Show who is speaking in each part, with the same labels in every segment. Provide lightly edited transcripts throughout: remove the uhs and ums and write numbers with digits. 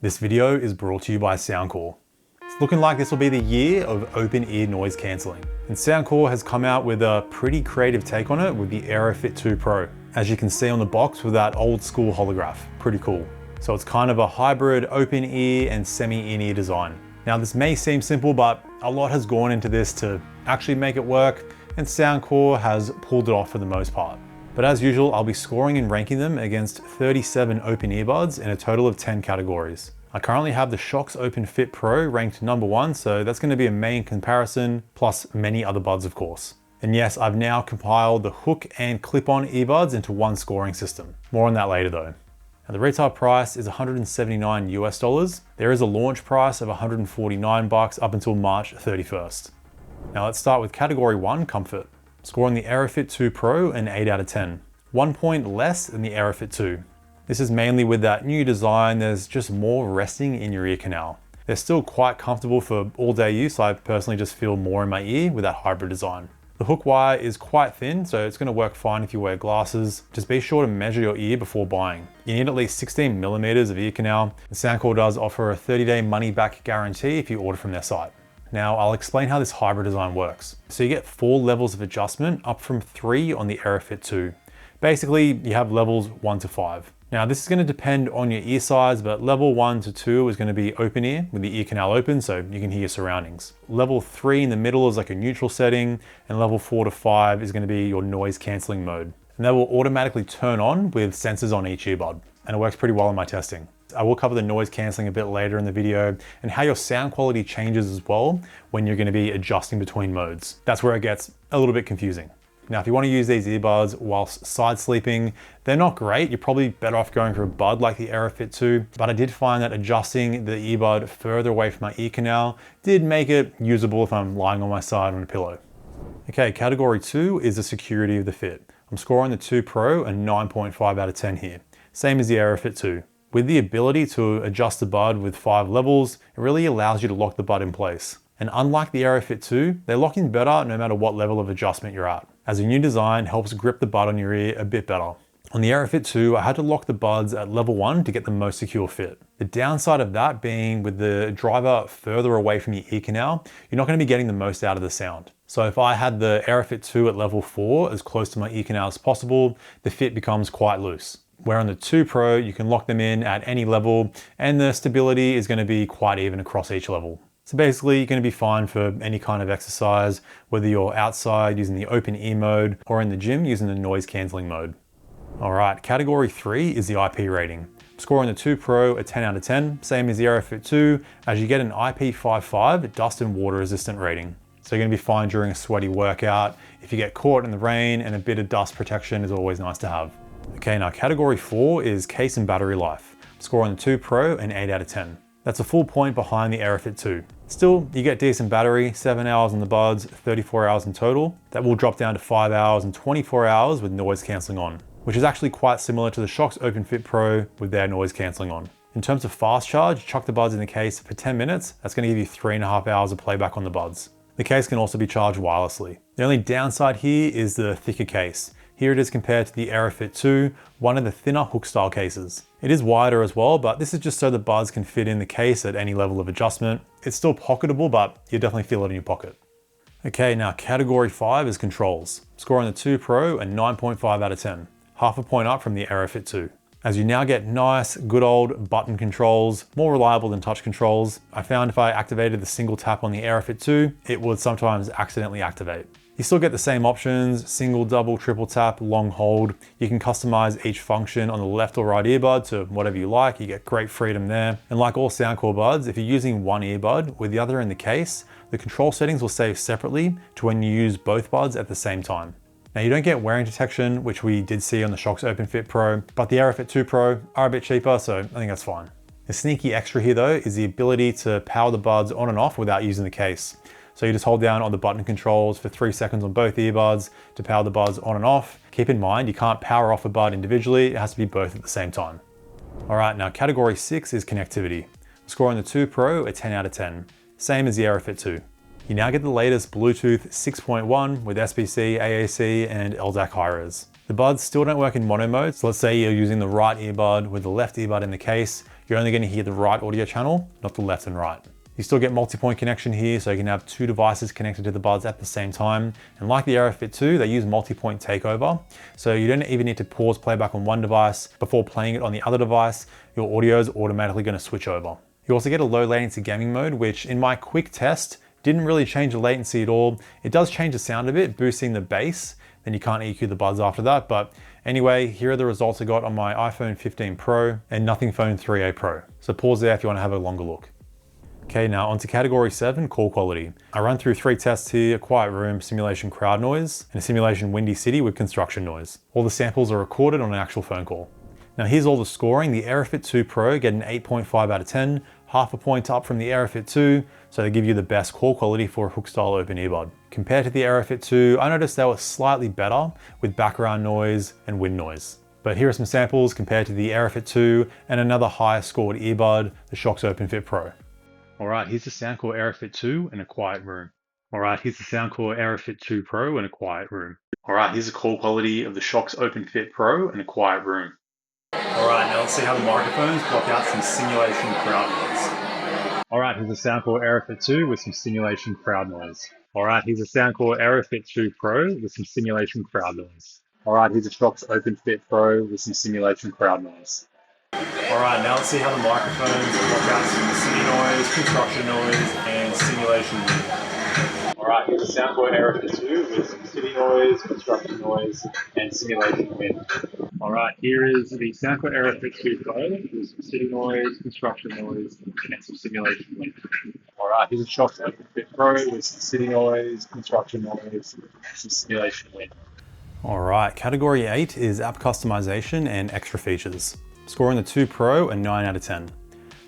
Speaker 1: This video is brought to you by Soundcore. It's looking like this will be the year of open-ear noise cancelling. And Soundcore has come out with a pretty creative take on it with the AeroFit 2 Pro. As you can see on the box with that old school holograph, pretty cool. So it's kind of a hybrid open-ear and semi-in-ear design. Now this may seem simple, but a lot has gone into this to actually make it work, and Soundcore has pulled it off for the most part. But as usual, I'll be scoring and ranking them against 37 open earbuds in a total of 10 categories. I currently have the Shox Open-Fit Pro ranked number 1, so that's going to be a main comparison, plus many other buds of course. And yes, I've now compiled the hook and clip-on earbuds into one scoring system. More on that later though. Now the retail price is $179 US. There is a launch price of $149 up until March 31st. Now let's start with category 1, comfort. Scoring the AeroFit 2 Pro an 8 out of 10. 1 point less than the AeroFit 2. This is mainly with that new design, there's just more resting in your ear canal. They're still quite comfortable for all day use. I personally just feel more in my ear with that hybrid design. The hook wire is quite thin, so it's going to work fine if you wear glasses. Just be sure to measure your ear before buying. You need at least 16 millimeters of ear canal. And Soundcore does offer a 30-day money-back guarantee if you order from their site. Now I'll explain how this hybrid design works. So you get 4 levels of adjustment, up from 3 on the AeroFit 2. Basically, you have levels 1 to 5. Now this is going to depend on your ear size, but level 1 to 2 is going to be open ear with the ear canal open so you can hear your surroundings. Level 3 in the middle is like a neutral setting, and level 4 to 5 is going to be your noise cancelling mode. And that will automatically turn on with sensors on each earbud, and it works pretty well in my testing. I will cover the noise cancelling a bit later in the video and how your sound quality changes as well when you're going to be adjusting between modes. That's where it gets a little bit confusing. Now, if you want to use these earbuds whilst side sleeping, they're not great. You're probably better off going for a bud like the AeroFit 2, but I did find that adjusting the earbud further away from my ear canal did make it usable if I'm lying on my side on a pillow. Okay, category 2 is the security of the fit. I'm scoring the 2 Pro a 9.5 out of 10 here. Same as the AeroFit 2. With the ability to adjust the bud with 5 levels, it really allows you to lock the bud in place. And unlike the AeroFit 2, they lock in better no matter what level of adjustment you're at, as a new design helps grip the bud on your ear a bit better. On the AeroFit 2, I had to lock the buds at level 1 to get the most secure fit. The downside of that being with the driver further away from your ear canal, you're not going to be getting the most out of the sound. So if I had the AeroFit 2 at level 4 as close to my ear canal as possible, the fit becomes quite loose. Where on the 2 Pro, you can lock them in at any level and the stability is going to be quite even across each level. So basically you're going to be fine for any kind of exercise, whether you're outside using the open ear mode or in the gym using the noise cancelling mode. Alright, category 3 is the IP rating. Scoring the 2 Pro a 10 out of 10, same as the AeroFit 2, as you get an IP55 dust and water resistant rating. So you're going to be fine during a sweaty workout. If you get caught in the rain, and a bit of dust protection is always nice to have. Okay, now category 4 is case and battery life. Scoring the 2 Pro an 8 out of 10. That's a full point behind the AeroFit 2. Still, you get decent battery, 7 hours on the buds, 34 hours in total. That will drop down to 5 hours and 24 hours with noise cancelling on, which is actually quite similar to the Shox Open-Fit Pro with their noise cancelling on. In terms of fast charge, chuck the buds in the case for 10 minutes. That's going to give you 3.5 hours of playback on the buds. The case can also be charged wirelessly. The only downside here is the thicker case. Here it is compared to the AeroFit 2, one of the thinner hook style cases. It is wider as well, but this is just so the buds can fit in the case at any level of adjustment. It's still pocketable, but you definitely feel it in your pocket. Okay, now category 5 is controls. Scoring the 2 Pro a 9.5 out of 10. Half a point up from the AeroFit 2. As you now get nice, good old button controls, more reliable than touch controls. I found if I activated the single tap on the AeroFit 2, it would sometimes accidentally activate. You still get the same options, single, double, triple tap, long hold. You can customize each function on the left or right earbud to whatever you like. You get great freedom there. And like all Soundcore buds, if you're using one earbud with the other in the case, the control settings will save separately to when you use both buds at the same time. Now you don't get wearing detection, which we did see on the Shox Open-Fit Pro, but the AeroFit 2 Pro are a bit cheaper, so I think that's fine. The sneaky extra here though is the ability to power the buds on and off without using the case. So you just hold down on the button controls for 3 seconds on both earbuds to power the buds on and off. Keep in mind, you can't power off a bud individually, it has to be both at the same time. All right, now category 6 is connectivity. Scoring the 2 Pro a 10 out of 10, same as the AeroFit 2. You now get the latest Bluetooth 6.1 with SBC, AAC, and LDAC hi-res. The buds still don't work in mono mode, so let's say you're using the right earbud with the left earbud in the case, you're only going to hear the right audio channel, not the left and right. You still get multi-point connection here, so you can have two devices connected to the buds at the same time. And like the AeroFit 2, they use multi-point takeover. So you don't even need to pause playback on one device before playing it on the other device. Your audio is automatically going to switch over. You also get a low latency gaming mode, which in my quick test didn't really change the latency at all. It does change the sound a bit, boosting the bass. Then you can't EQ the buds after that. But anyway, here are the results I got on my iPhone 15 Pro and Nothing Phone 3a Pro. So pause there if you want to have a longer look. Okay, now onto category 7, call quality. I run through 3 tests here: a quiet room, simulation crowd noise, and a simulation windy city with construction noise. All the samples are recorded on an actual phone call. Now here's all the scoring. The AeroFit 2 Pro get an 8.5 out of 10, half a point up from the AeroFit 2, so they give you the best call quality for a hook style open earbud. Compared to the AeroFit 2, I noticed they were slightly better with background noise and wind noise. But here are some samples compared to the AeroFit 2 and another higher scored earbud, the Shox OpenFit Pro. Alright, here's the Soundcore AeroFit 2 in a quiet room. Alright, here's the Soundcore AeroFit 2 Pro in a quiet room. Alright, here's the call quality of the Shox OpenFit Pro in a quiet room. Alright, now let's see how the microphones block out some simulation crowd noise. Alright, here's the Soundcore AeroFit 2 with some simulation crowd noise. Alright, here's the Soundcore AeroFit 2 Pro with some simulation crowd noise. Alright, here's the Shox OpenFit Pro with some simulation crowd noise. Alright, now let's see how the microphones block out some city noise, construction noise, and simulation wind. Alright, here's the Soundcore AeroFit 2 with some city noise, construction noise, and simulation wind. Alright, here is the Soundcore AeroFit 2 Pro with some city noise, construction noise, and some simulation wind. Alright, here's a Shox OpenFit Pro with some city noise, construction noise, and some simulation wind. Alright, category 8 is app customization and extra features. Scoring the 2 Pro a 9 out of 10.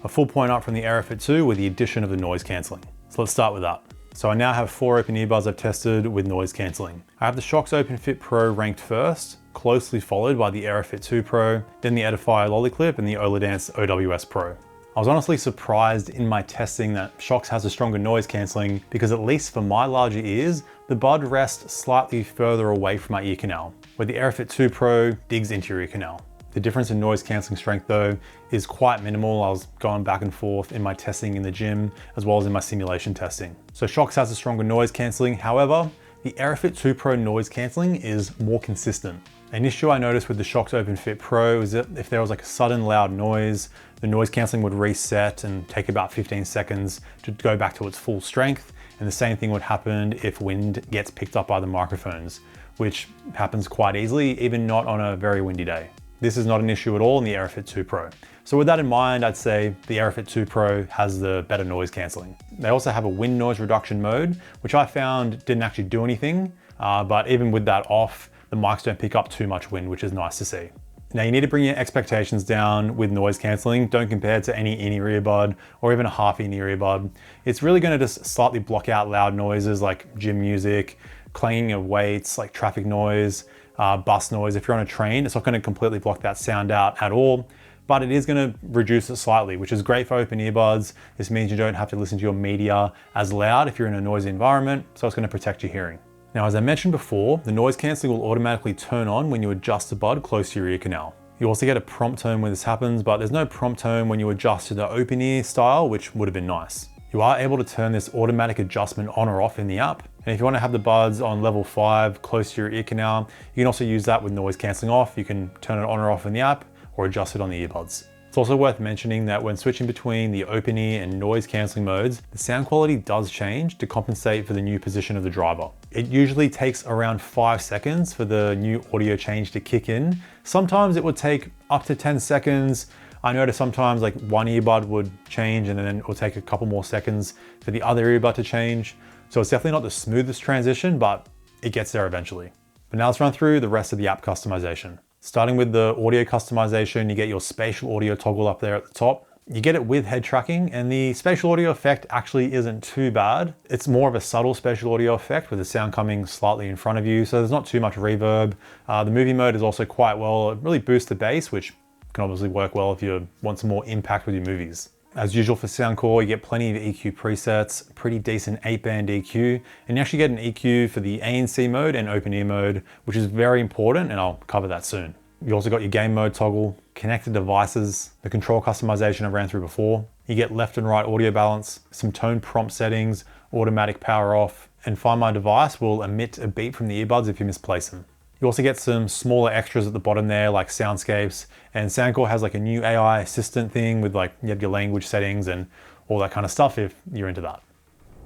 Speaker 1: A full point up from the AeroFit 2 with the addition of the noise cancelling. So let's start with that. So I now have 4 open earbuds I've tested with noise cancelling. I have the Shox OpenFit Pro ranked first, closely followed by the AeroFit 2 Pro, then the Edifier Lolliclip and the Oladance OWS Pro. I was honestly surprised in my testing that Shox has a stronger noise cancelling because at least for my larger ears, the bud rests slightly further away from my ear canal, where the AeroFit 2 Pro digs into your ear canal. The difference in noise cancelling strength though is quite minimal. I was going back and forth in my testing in the gym as well as in my simulation testing. So Shox has a stronger noise cancelling. However, the AeroFit 2 Pro noise cancelling is more consistent. An issue I noticed with the Shox OpenFit Pro is that if there was like a sudden loud noise, the noise cancelling would reset and take about 15 seconds to go back to its full strength. And the same thing would happen if wind gets picked up by the microphones, which happens quite easily, even not on a very windy day. This is not an issue at all in the AeroFit 2 Pro. So with that in mind, I'd say the AeroFit 2 Pro has the better noise cancelling. They also have a wind noise reduction mode, which I found didn't actually do anything, but even with that off, the mics don't pick up too much wind, which is nice to see. Now you need to bring your expectations down with noise cancelling. Don't compare it to any in-ear earbud or even a half in-ear earbud. It's really gonna just slightly block out loud noises like gym music, clanging of weights, like traffic noise, bus noise. If you're on a train, it's not gonna completely block that sound out at all, but it is gonna reduce it slightly, which is great for open earbuds. This means you don't have to listen to your media as loud if you're in a noisy environment, so it's gonna protect your hearing. Now, as I mentioned before, the noise cancelling will automatically turn on when you adjust the bud close to your ear canal. You also get a prompt tone when this happens, but there's no prompt tone when you adjust to the open ear style, which would have been nice. You are able to turn this automatic adjustment on or off in the app. And if you want to have the buds on level 5 close to your ear canal, you can also use that with noise cancelling off. You can turn it on or off in the app or adjust it on the earbuds. It's also worth mentioning that when switching between the open ear and noise cancelling modes, the sound quality does change to compensate for the new position of the driver. It usually takes around 5 seconds for the new audio change to kick in. Sometimes it would take up to 10 seconds. I noticed sometimes like one earbud would change and then it will take a couple more seconds for the other earbud to change. So it's definitely not the smoothest transition, but it gets there eventually. But now let's run through the rest of the app customization. Starting with the audio customization, you get your spatial audio toggle up there at the top. You get it with head tracking, and the spatial audio effect actually isn't too bad. It's more of a subtle spatial audio effect with the sound coming slightly in front of you, so there's not too much reverb. The movie mode is also quite well. It really boosts the bass, which can obviously work well if you want some more impact with your movies. As usual for Soundcore, you get plenty of EQ presets, pretty decent 8-band EQ, and you actually get an EQ for the ANC mode and open ear mode, which is very important, and I'll cover that soon. You also got your game mode toggle, connected devices, the control customization I ran through before. You get left and right audio balance, some tone prompt settings, automatic power off, and Find My Device will emit a beep from the earbuds if you misplace them. You also get some smaller extras at the bottom there, like soundscapes, and Soundcore has like a new AI assistant thing with like you have your language settings and all that kind of stuff if you're into that.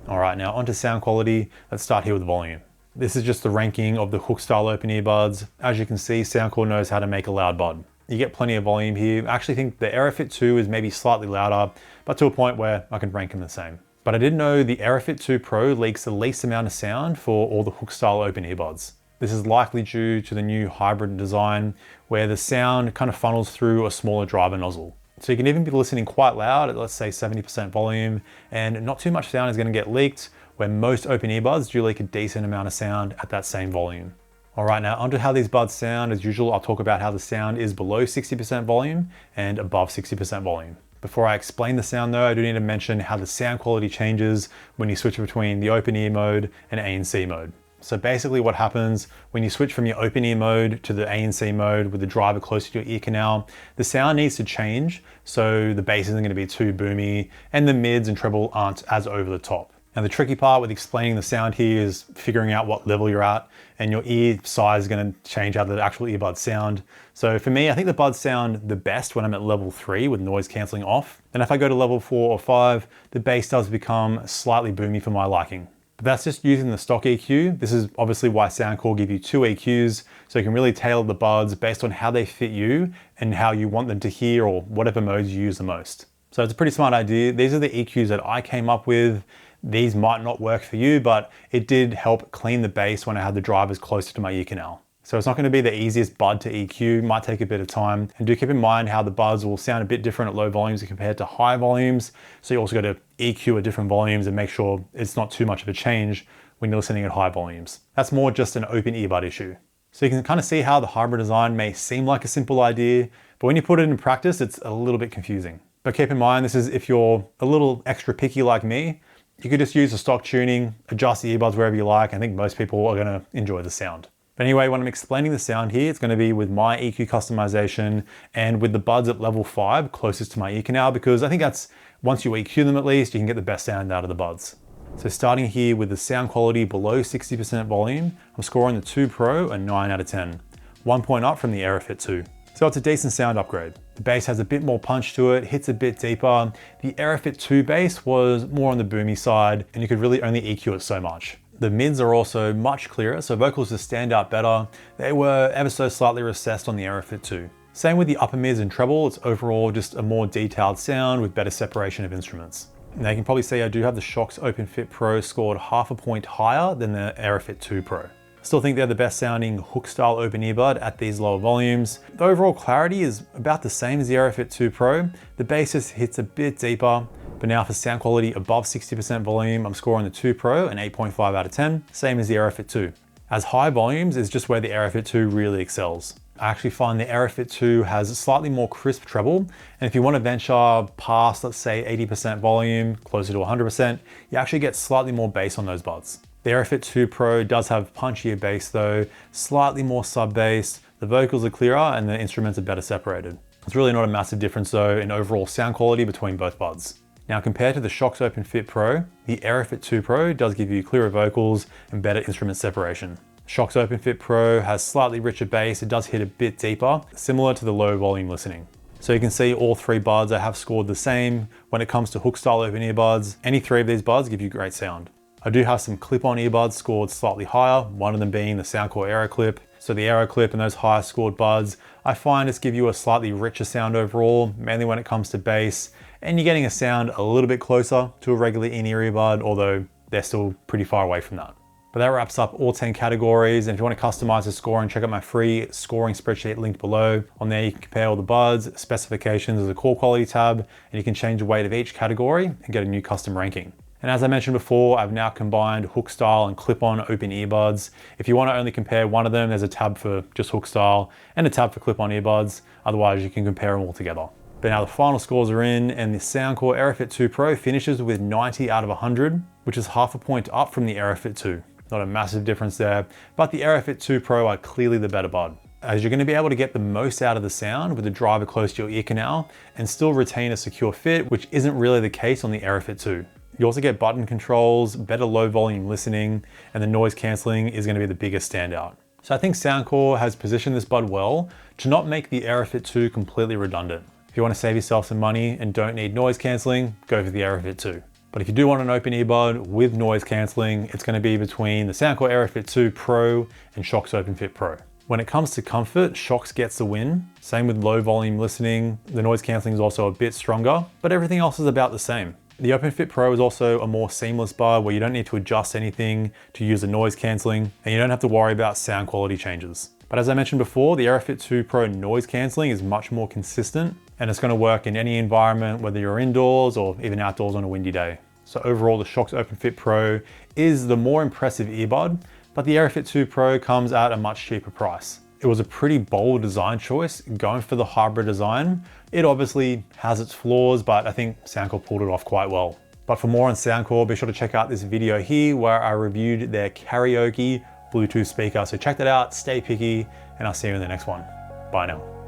Speaker 1: All right, now onto sound quality. Let's start here with volume. This is just the ranking of the hook style open earbuds. As you can see, Soundcore knows how to make a loud bud. You get plenty of volume here. I actually think the AeroFit 2 is maybe slightly louder, but to a point where I can rank them the same. But I didn't know the AeroFit 2 Pro leaks the least amount of sound for all the hook style open earbuds. This is likely due to the new hybrid design where the sound kind of funnels through a smaller driver nozzle. So you can even be listening quite loud at, let's say, 70% volume, and not too much sound is going to get leaked, where most open earbuds do leak a decent amount of sound at that same volume. All right, now onto how these buds sound. As usual, I'll talk about how the sound is below 60% volume and above 60% volume. Before I explain the sound though, I do need to mention how the sound quality changes when you switch between the open ear mode and ANC mode. So basically what happens when you switch from your open ear mode to the ANC mode with the driver close to your ear canal, the sound needs to change so the bass isn't going to be too boomy and the mids and treble aren't as over the top. Now the tricky part with explaining the sound here is figuring out what level you're at, and your ear size is going to change how the actual earbuds sound. So for me, I think the buds sound the best when I'm at level 3 with noise cancelling off. And if I go to level 4 or 5, the bass does become slightly boomy for my liking. But that's just using the stock EQ. This is obviously why Soundcore give you 2 EQs, so you can really tailor the buds based on how they fit you and how you want them to hear or whatever modes you use the most. So it's a pretty smart idea. These are the EQs that I came up with. These might not work for you, but it did help clean the bass when I had the drivers closer to my ear canal. So it's not going to be the easiest bud to EQ, might take a bit of time. And do keep in mind how the buds will sound a bit different at low volumes compared to high volumes. So you also got to EQ at different volumes and make sure it's not too much of a change when you're listening at high volumes. That's more just an open earbud issue. So you can kind of see how the hybrid design may seem like a simple idea, but when you put it in practice, it's a little bit confusing. But keep in mind, this is if you're a little extra picky like me. You could just use the stock tuning, adjust the earbuds wherever you like. I think most people are going to enjoy the sound. But anyway, when I'm explaining the sound here, it's going to be with my EQ customization and with the buds at level 5 closest to my ear canal, because I think that's, once you EQ them at least, you can get the best sound out of the buds. So starting here with the sound quality below 60% volume, I'm scoring the 2 Pro a 9 out of 10. 1 point up from the AeroFit 2. So it's a decent sound upgrade. The bass has a bit more punch to it, hits a bit deeper. The AeroFit 2 bass was more on the boomy side, and you could really only EQ it so much. The mids are also much clearer, so vocals just stand out better. They were ever so slightly recessed on the AeroFit 2. Same with the upper mids and treble, it's overall just a more detailed sound with better separation of instruments. Now you can probably see I do have the Shox OpenFit Pro scored half a point higher than the AeroFit 2 Pro. Still think they're the best sounding hook style open earbud at these lower volumes. The overall clarity is about the same as the AeroFit 2 Pro. The bass just hits a bit deeper, but now for sound quality above 60% volume, I'm scoring the 2 Pro an 8.5 out of 10, same as the AeroFit 2. As high volumes is just where the AeroFit 2 really excels. I actually find the AeroFit 2 has a slightly more crisp treble, and if you want to venture past, let's say 80% volume, closer to 100%, you actually get slightly more bass on those buds. The AeroFit 2 Pro does have punchier bass though, slightly more sub bass, the vocals are clearer and the instruments are better separated. It's really not a massive difference though in overall sound quality between both buds. Now compared to the Shox OpenFit Pro, the AeroFit 2 Pro does give you clearer vocals and better instrument separation. Shox OpenFit Pro has slightly richer bass, it does hit a bit deeper, similar to the low volume listening. So you can see all 3 buds I have scored the same when it comes to hook style open earbuds. Any 3 of these buds give you great sound. I do have some clip-on earbuds scored slightly higher, one of them being the Soundcore AeroClip. So the AeroClip and those higher scored buds, I find just give you a slightly richer sound overall, mainly when it comes to bass, and you're getting a sound a little bit closer to a regular in-ear earbud, although they're still pretty far away from that. But that wraps up all 10 categories, and if you want to customize the scoring, check out my free scoring spreadsheet linked below. On there you can compare all the buds, specifications, there's a core quality tab, and you can change the weight of each category and get a new custom ranking. And as I mentioned before, I've now combined hook style and clip-on open earbuds. If you want to only compare one of them, there's a tab for just hook style and a tab for clip-on earbuds. Otherwise, you can compare them all together. But now the final scores are in, and the Soundcore AeroFit 2 Pro finishes with 90 out of 100, which is half a point up from the AeroFit 2. Not a massive difference there, but the AeroFit 2 Pro are clearly the better bud. as you're going to be able to get the most out of the sound with the driver close to your ear canal and still retain a secure fit, which isn't really the case on the AeroFit 2. You also get button controls, better low volume listening, and the noise cancelling is going to be the biggest standout. So I think Soundcore has positioned this bud well to not make the AeroFit 2 completely redundant. If you want to save yourself some money and don't need noise cancelling, go for the AeroFit 2. But if you do want an open earbud with noise cancelling, it's going to be between the Soundcore AeroFit 2 Pro and Shox OpenFit Pro. When it comes to comfort, Shox gets the win. Same with low volume listening. The noise cancelling is also a bit stronger, but everything else is about the same. The OpenFit Pro is also a more seamless bud where you don't need to adjust anything to use the noise cancelling, and you don't have to worry about sound quality changes. But as I mentioned before, the AeroFit 2 Pro noise cancelling is much more consistent, and it's going to work in any environment, whether you're indoors or even outdoors on a windy day. So overall, the Shox OpenFit Pro is the more impressive earbud, but the AeroFit 2 Pro comes at a much cheaper price. It was a pretty bold design choice, going for the hybrid design. It obviously has its flaws, but I think Soundcore pulled it off quite well. But for more on Soundcore, be sure to check out this video here where I reviewed their karaoke Bluetooth speaker. So check that out, stay picky, and I'll see you in the next one. Bye now.